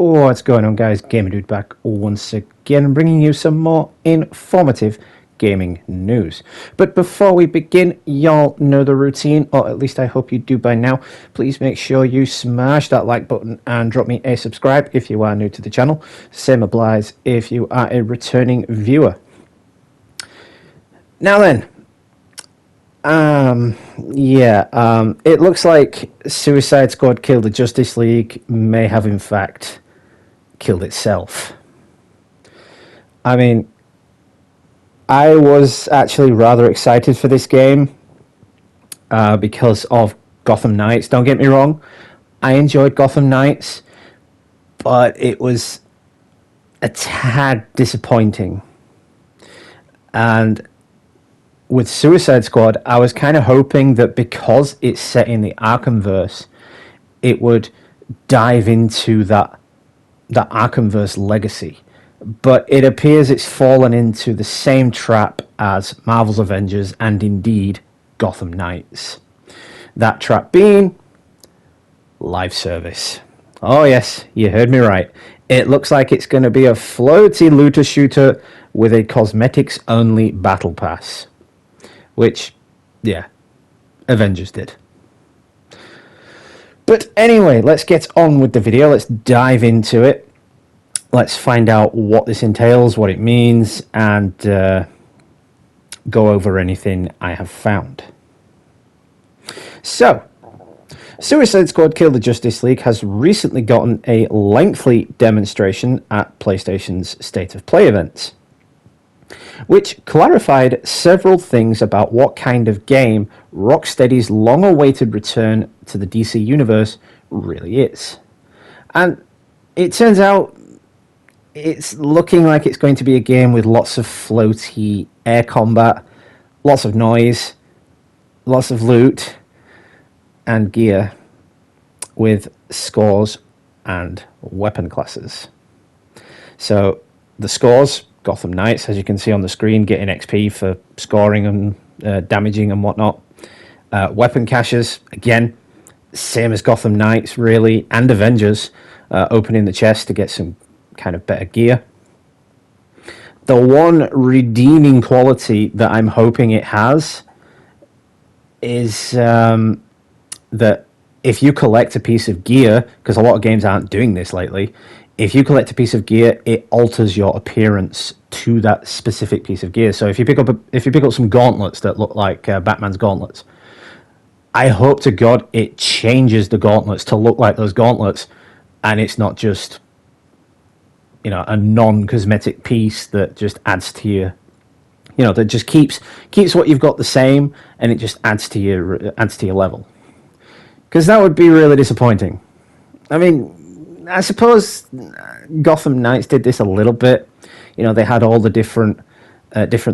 What's going on, guys? Gamer Dude back once again, bringing you some more informative gaming news. But before we begin, y'all know the routine, or at least I hope you do by now. Please make sure you smash that like button and drop me a subscribe if you are new to the channel. Same applies if you are a returning viewer. Now then, it looks like Suicide Squad Kill the Justice League may have in fact killed itself. I mean, I was actually rather excited for this game because of Gotham Knights. Don't get me wrong, I enjoyed Gotham Knights, but it was a tad disappointing. And with Suicide Squad, I was kind of hoping that because it's set in the Arkhamverse, it would dive into that Arkhamverse legacy. But it appears it's fallen into the same trap as Marvel's Avengers and indeed Gotham Knights. That trap being live service. Oh yes, you heard me right. It looks like it's going to be a floaty looter shooter with a cosmetics-only battle pass. Which, yeah, Avengers did. But anyway, let's get on with the video. Let's dive into it. Let's find out what this entails, what it means, and go over anything I have found. So, Suicide Squad Kill the Justice League has recently gotten a lengthy demonstration at PlayStation's State of Play event, which clarified several things about what kind of game Rocksteady's long-awaited return to the DC Universe really is. And it turns out it's looking like it's going to be a game with lots of floaty air combat, lots of noise, lots of loot and gear with scores and weapon classes. So the scores, Gotham Knights, as you can see on the screen, getting XP for scoring and damaging and whatnot. Weapon caches, again, same as Gotham Knights, really, and Avengers, opening the chest to get some kind of better gear. The one redeeming quality that I'm hoping it has is that if you collect a piece of gear, because a lot of games aren't doing this lately, if you collect a piece of gear, it alters your appearance to that specific piece of gear. So if you pick up some gauntlets that look like Batman's gauntlets, I hope to God it changes the gauntlets to look like those gauntlets, and it's not just, you know, a non-cosmetic piece that just adds to your, you know, that just keeps what you've got the same, and it just adds to your level. Because that would be really disappointing. I mean, I suppose Gotham Knights did this a little bit. You know, they had all the different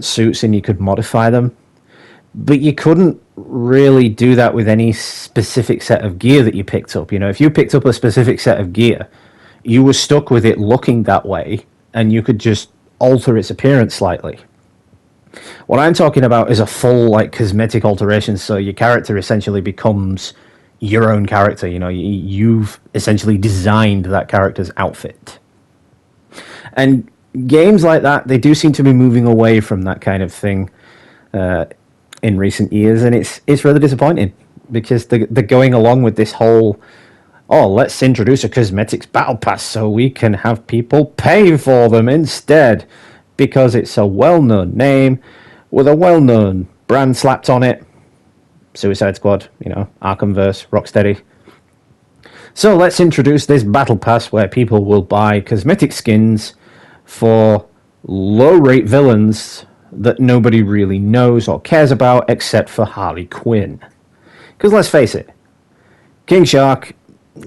suits, and you could modify them, but you couldn't really do that with any specific set of gear that you picked up. You know, if you picked up a specific set of gear, you were stuck with it looking that way, and you could just alter its appearance slightly. What I'm talking about is a full, like, cosmetic alteration, so your character essentially becomes your own character. You know, you've essentially designed that character's outfit. And games like that, they do seem to be moving away from that kind of thing in recent years, and it's really disappointing, because they're going along with this whole, oh, let's introduce a cosmetics battle pass so we can have people pay for them instead, because it's a well-known name with a well-known brand slapped on it. Suicide Squad, you know, Arkhamverse, Rocksteady. So let's introduce this battle pass where people will buy cosmetic skins for low-rate villains that nobody really knows or cares about except for Harley Quinn. Because let's face it, King Shark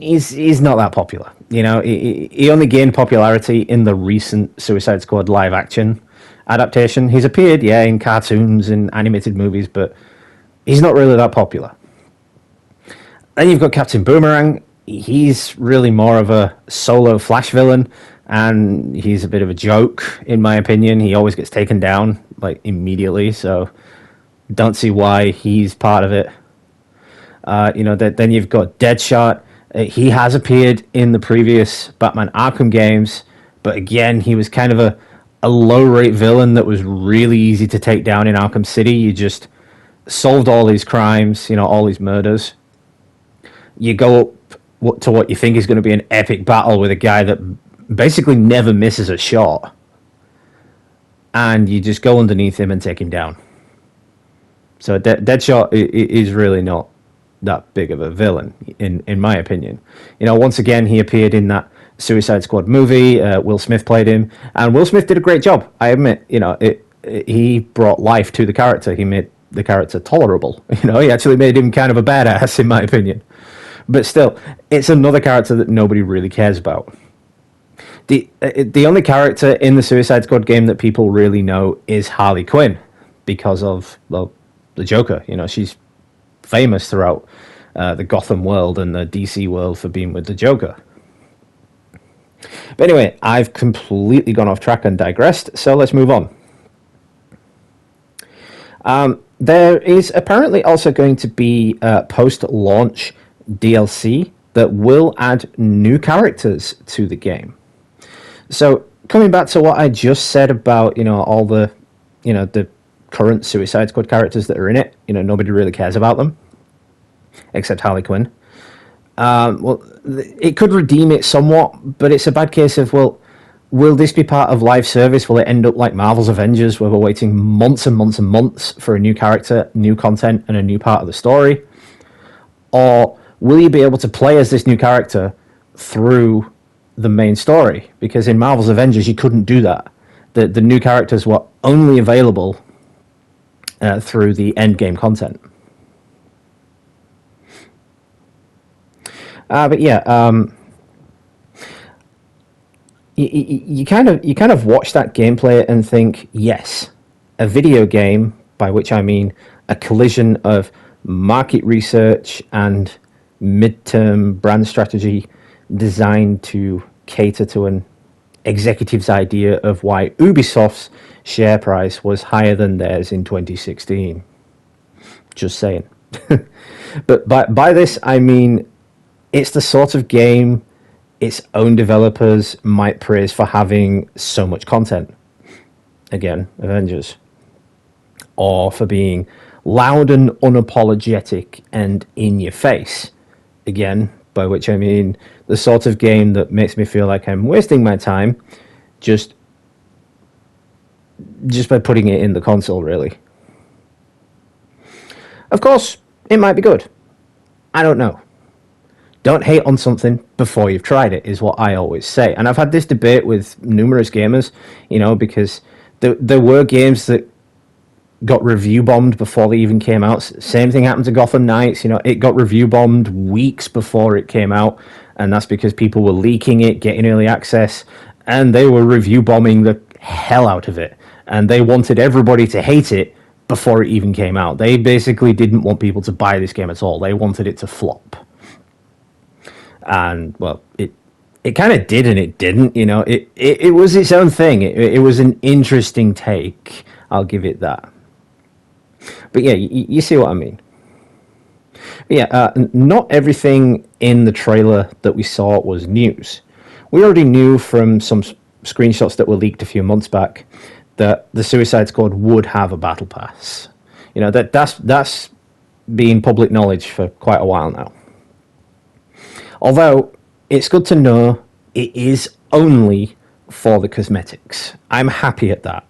is not that popular. You know, he only gained popularity in the recent Suicide Squad live-action adaptation. He's appeared, yeah, in cartoons and animated movies, but he's not really that popular. Then you've got Captain Boomerang. He's really more of a solo Flash villain, and he's a bit of a joke, in my opinion. He always gets taken down, like, immediately, so don't see why he's part of it. You know, then you've got Deadshot, He has appeared in the previous Batman Arkham games, but again, he was kind of a low rate villain that was really easy to take down in Arkham City. You just solved all these crimes, all these murders. You go up to what you think is going to be an epic battle with a guy that basically never misses a shot, and you just go underneath him and take him down. So Deadshot is really not that big of a villain, in my opinion. Once again, he appeared in that Suicide Squad movie. Will Smith played him, and Will Smith did a great job. I admit, he brought life to the character. He made the character tolerable. He actually made him kind of a badass, in my opinion. But still, it's another character that nobody really cares about. The only character in the Suicide Squad game that people really know is Harley Quinn, because of the Joker. She's famous throughout the Gotham world and the DC world for being with the Joker. But anyway, I've completely gone off track and digressed, so let's move on. There is apparently also going to be post-launch DLC that will add new characters to the game. So coming back to what I just said about all the the current Suicide Squad characters that are in it, nobody really cares about them except Harley Quinn. Well, it could redeem it somewhat, but it's a bad case of, well, will this be part of live service? Will it end up like Marvel's Avengers, where we're waiting months and months and months for a new character, new content, and a new part of the story? Or will you be able to play as this new character through the main story? Because in Marvel's Avengers, you couldn't do that. The new characters were only available through the endgame content. But yeah, you kind of watch that gameplay and think, yes, a video game, by which I mean a collision of market research and mid-term brand strategy designed to cater to an executive's idea of why Ubisoft's share price was higher than theirs in 2016. Just saying. But by this, I mean it's the sort of game its own developers might praise for having so much content. Again, Avengers. Or for being loud and unapologetic and in your face. Again, by which I mean the sort of game that makes me feel like I'm wasting my time just by putting it in the console, really. Of course, it might be good. I don't know. Don't hate on something before you've tried it, is what I always say. And I've had this debate with numerous gamers, because there were games that got review bombed before they even came out. Same thing happened to Gotham Knights. It got review bombed weeks before it came out, and that's because people were leaking it, getting early access, and they were review bombing the hell out of it. And they wanted everybody to hate it before it even came out. They basically didn't want people to buy this game at all. They wanted it to flop. And, well, it kind of did and it didn't, It was its own thing. It was an interesting take. I'll give it that. But yeah, you see what I mean. But yeah, not everything in the trailer that we saw was news. We already knew from some screenshots that were leaked a few months back that the Suicide Squad would have a battle pass. That's been public knowledge for quite a while now. Although, it's good to know it is only for the cosmetics. I'm happy at that.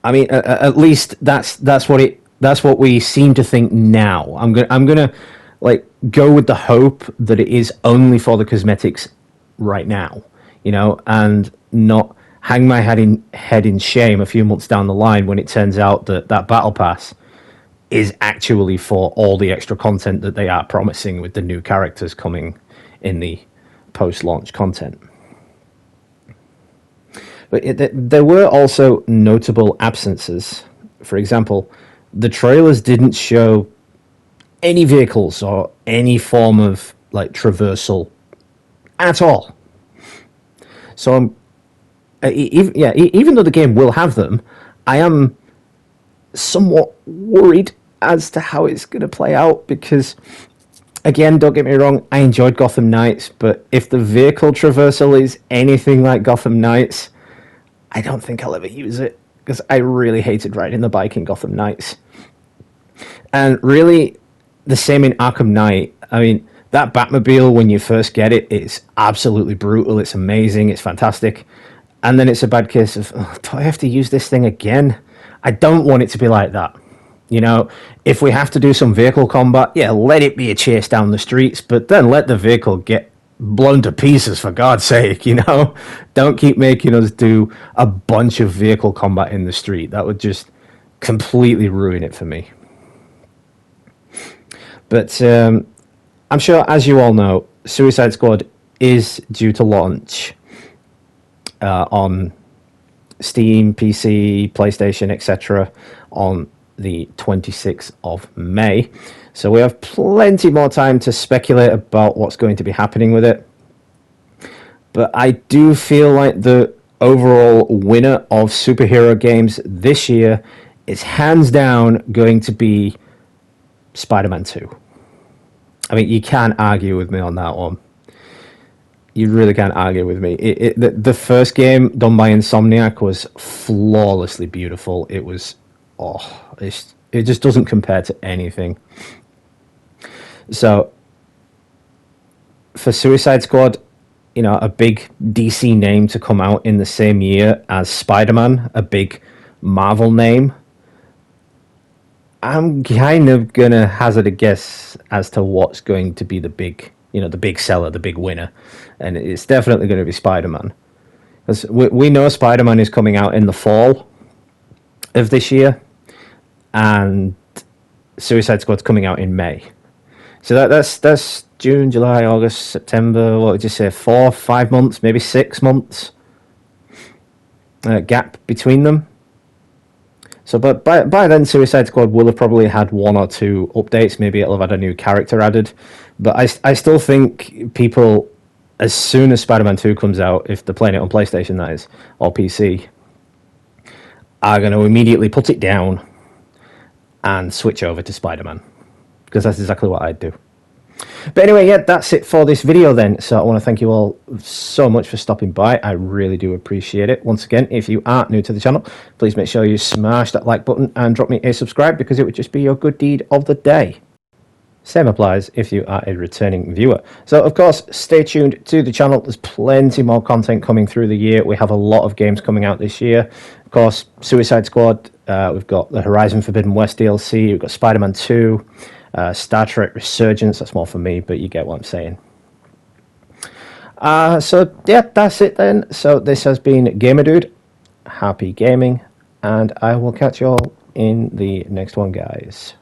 I mean, at least that's what we seem to think now. I'm gonna go with the hope that it is only for the cosmetics right now, and not hang my head in shame a few months down the line when it turns out that battle pass is actually for all the extra content that they are promising with the new characters coming in the post-launch content. But there were also notable absences. For example, the trailers didn't show any vehicles or any form of traversal at all. So even though the game will have them, I am somewhat worried as to how it's going to play out, because Again, don't get me wrong, I enjoyed Gotham Knights, but if the vehicle traversal is anything like Gotham Knights, I don't think I'll ever use it, because I really hated riding the bike in Gotham Knights. And really, the same in Arkham Knight. I mean, that Batmobile, when you first get it, it's absolutely brutal, it's amazing, it's fantastic. And then it's a bad case of, oh, do I have to use this thing again? I don't want it to be like that. You know, if we have to do some vehicle combat, yeah, let it be a chase down the streets, but then let the vehicle get blown to pieces, for God's sake, you know? Don't keep making us do a bunch of vehicle combat in the street. That would just completely ruin it for me. But I'm sure, as you all know, Suicide Squad is due to launch on Steam, PC, PlayStation, etc. on the 26th of May. So we have plenty more time to speculate about what's going to be happening with it. But I do feel like the overall winner of superhero games this year is hands down going to be Spider-Man 2. I mean, you can't argue with me on that one. You really can't argue with me. The first game done by Insomniac was flawlessly beautiful. It was, it just doesn't compare to anything. So, for Suicide Squad, you know, a big DC name to come out in the same year as Spider-Man, a big Marvel name, I'm kind of going to hazard a guess as to what's going to be the big, you know, the big seller, the big winner. And it's definitely going to be Spider-Man. Because we know Spider-Man is coming out in the fall of this year. And Suicide Squad's coming out in May. So that's June, July, August, September, what would you say, 4, 5 months, maybe 6 months gap between them. So, but by then, Suicide Squad will have probably had 1 or 2 updates. Maybe it'll have had a new character added. But I still think people, as soon as Spider-Man 2 comes out, if they're playing it on PlayStation, that is, or PC, are going to immediately put it down and switch over to Spider-Man. Because that's exactly what I'd do. But anyway, yeah, that's it for this video then. So I want to thank you all so much for stopping by. I really do appreciate it. Once again, if you are new to the channel, please make sure you smash that like button and drop me a subscribe, because it would just be your good deed of the day. Same applies if you are a returning viewer. So, of course, stay tuned to the channel. There's plenty more content coming through the year. We have a lot of games coming out this year. Of course, Suicide Squad. We've got the Horizon Forbidden West DLC. We've got Spider-Man 2. Star Trek Resurgence, that's more for me, but you get what I'm saying. So, yeah, that's it then. So, this has been Gamer Dude. Happy gaming, and I will catch you all in the next one, guys.